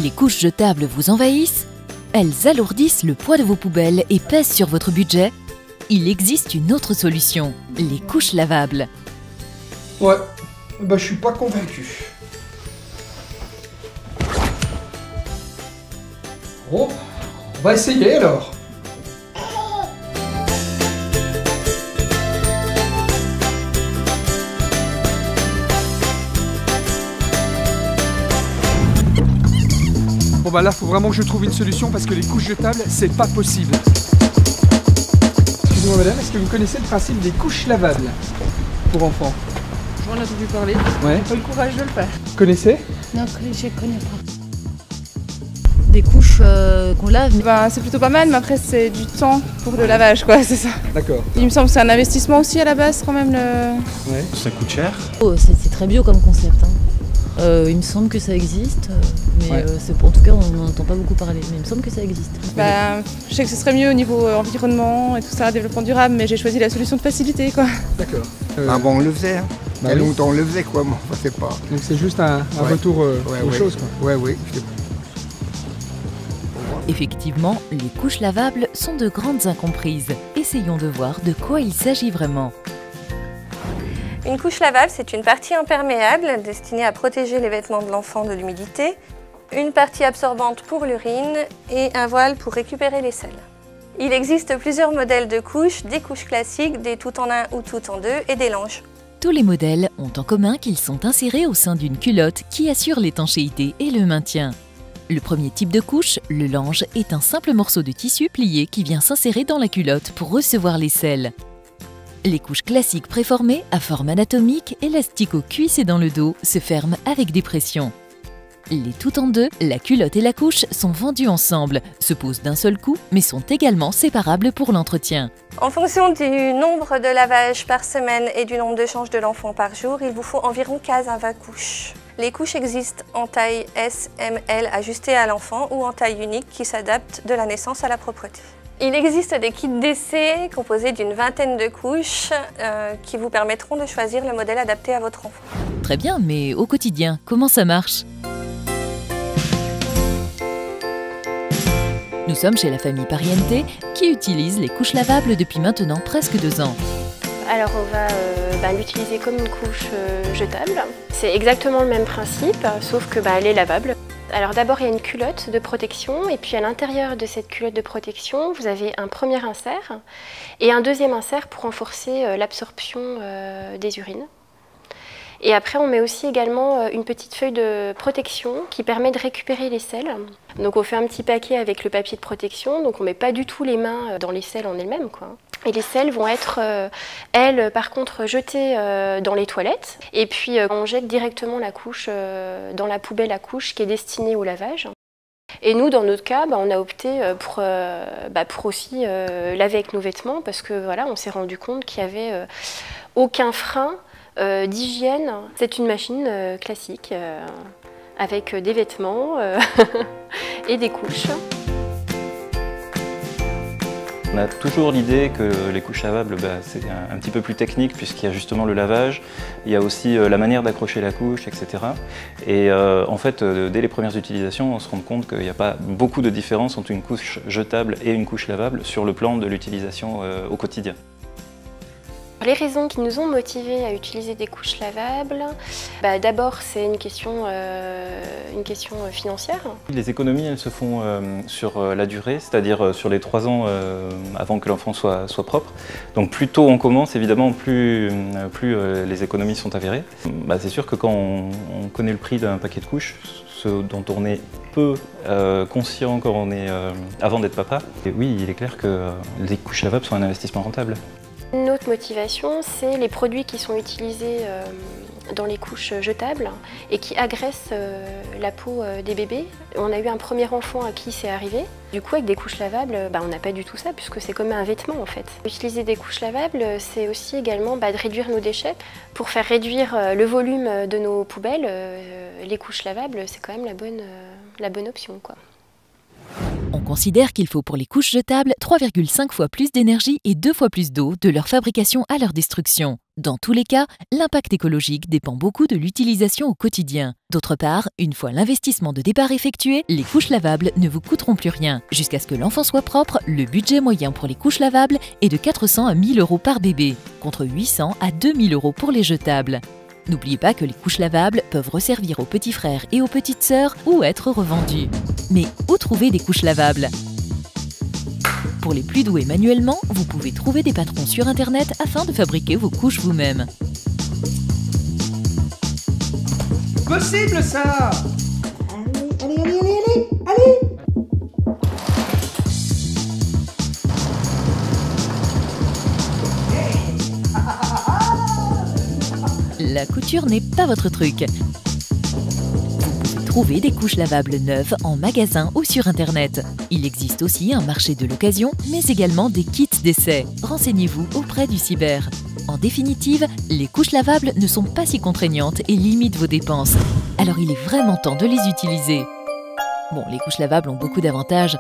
Les couches jetables vous envahissent? Elles alourdissent le poids de vos poubelles et pèsent sur votre budget? Il existe une autre solution, les couches lavables. Ouais, bah je suis pas convaincu. Bon, on va essayer alors. Bon bah là, faut vraiment que je trouve une solution parce que les couches jetables, c'est pas possible. Excusez-moi madame, est-ce que vous connaissez le principe des couches lavables pour enfants? J'en ai entendu parler. Ouais. J'ai pas le courage de le faire. Vous connaissez? Non, je connais pas. Des couches qu'on lave. Ben, c'est plutôt pas mal, mais après c'est du temps pour le lavage, quoi, c'est ça. D'accord. Il me semble que c'est un investissement aussi à la base quand même. Ouais. Ça coûte cher. Oh, c'est très bio comme concept. Hein. Il me semble que ça existe, mais Ouais. en tout cas on n'en entend pas beaucoup parler. Mais il me semble que ça existe. Ben, je sais que ce serait mieux au niveau environnement et tout ça, développement durable, mais j'ai choisi la solution de facilité, quoi. D'accord. Ah bon, on le faisait, hein. Bah Il y a oui. longtemps on le faisait, quoi, moi, je sais pas. Donc c'est juste un Ouais. retour Ouais, aux ouais. choses, quoi. Ouais, oui. Effectivement, les couches lavables sont de grandes incomprises. Essayons de voir de quoi il s'agit vraiment. Une couche lavable, c'est une partie imperméable destinée à protéger les vêtements de l'enfant de l'humidité, une partie absorbante pour l'urine et un voile pour récupérer les selles. Il existe plusieurs modèles de couches, des couches classiques, des tout en un ou tout en deux et des langes. Tous les modèles ont en commun qu'ils sont insérés au sein d'une culotte qui assure l'étanchéité et le maintien. Le premier type de couche, le lange, est un simple morceau de tissu plié qui vient s'insérer dans la culotte pour recevoir les selles. Les couches classiques préformées, à forme anatomique, élastiques aux cuisses et dans le dos, se ferment avec des pressions. Les tout en deux, la culotte et la couche, sont vendues ensemble, se posent d'un seul coup, mais sont également séparables pour l'entretien. En fonction du nombre de lavages par semaine et du nombre de changes de l'enfant par jour, il vous faut environ 15 à 20 couches. Les couches existent en taille S, M, L ajustées à l'enfant ou en taille unique qui s'adaptent de la naissance à la propreté. Il existe des kits d'essai composés d'une vingtaine de couches qui vous permettront de choisir le modèle adapté à votre enfant. Très bien, mais au quotidien, comment ça marche? Nous sommes chez la famille Pariente qui utilise les couches lavables depuis maintenant presque 2 ans. Alors on va l'utiliser comme une couche jetable. C'est exactement le même principe, sauf que elle est lavable. Alors d'abord il y a une culotte de protection et puis à l'intérieur de cette culotte de protection vous avez un premier insert et un deuxième insert pour renforcer l'absorption des urines. Et après on met aussi également une petite feuille de protection qui permet de récupérer les selles. Donc on fait un petit paquet avec le papier de protection, donc on ne met pas du tout les mains dans les selles en elles-mêmes, quoi. Et les selles vont être, elles, par contre, jetées dans les toilettes. Et puis, on jette directement la couche dans la poubelle à couches qui est destinée au lavage. Et nous, dans notre cas, on a opté pour aussi laver avec nos vêtements parce que voilà, on s'est rendu compte qu'il n'y avait aucun frein d'hygiène. C'est une machine classique avec des vêtements et des couches. On a toujours l'idée que les couches lavables, c'est un petit peu plus technique puisqu'il y a justement le lavage, il y a aussi la manière d'accrocher la couche, etc. Et en fait, dès les premières utilisations, on se rend compte qu'il n'y a pas beaucoup de différence entre une couche jetable et une couche lavable sur le plan de l'utilisation au quotidien. Les raisons qui nous ont motivés à utiliser des couches lavables, d'abord c'est une question financière. Les économies elles se font sur la durée, c'est-à-dire sur les 3 ans avant que l'enfant soit propre. Donc plus tôt on commence, évidemment, plus les économies sont avérées. C'est sûr que quand on connaît le prix d'un paquet de couches, ce dont on est peu conscient quand on est avant d'être papa, et oui, il est clair que les couches lavables sont un investissement rentable. Une autre motivation, c'est les produits qui sont utilisés dans les couches jetables et qui agressent la peau des bébés. On a eu un premier enfant à qui c'est arrivé. Du coup, avec des couches lavables, on n'a pas du tout ça puisque c'est comme un vêtement en fait. Utiliser des couches lavables, c'est aussi également de réduire nos déchets. Pour faire réduire le volume de nos poubelles, les couches lavables, c'est quand même la bonne option, quoi. On considère qu'il faut pour les couches jetables 3,5 fois plus d'énergie et 2 fois plus d'eau de leur fabrication à leur destruction. Dans tous les cas, l'impact écologique dépend beaucoup de l'utilisation au quotidien. D'autre part, une fois l'investissement de départ effectué, les couches lavables ne vous coûteront plus rien. Jusqu'à ce que l'enfant soit propre, le budget moyen pour les couches lavables est de 400 à 1000 € par bébé, contre 800 à 2000 € pour les jetables. N'oubliez pas que les couches lavables peuvent resservir aux petits frères et aux petites sœurs ou être revendues. Mais où trouver des couches lavables ? Pour les plus doués manuellement, vous pouvez trouver des patrons sur internet afin de fabriquer vos couches vous-même. Possible ça! Allez! La couture n'est pas votre truc. Vous pouvez trouver des couches lavables neuves en magasin ou sur internet. Il existe aussi un marché de l'occasion, mais également des kits d'essai. Renseignez-vous auprès du cyber. En définitive, les couches lavables ne sont pas si contraignantes et limitent vos dépenses. Alors il est vraiment temps de les utiliser. Bon, les couches lavables ont beaucoup d'avantages,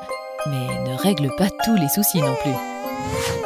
mais ne règlent pas tous les soucis non plus.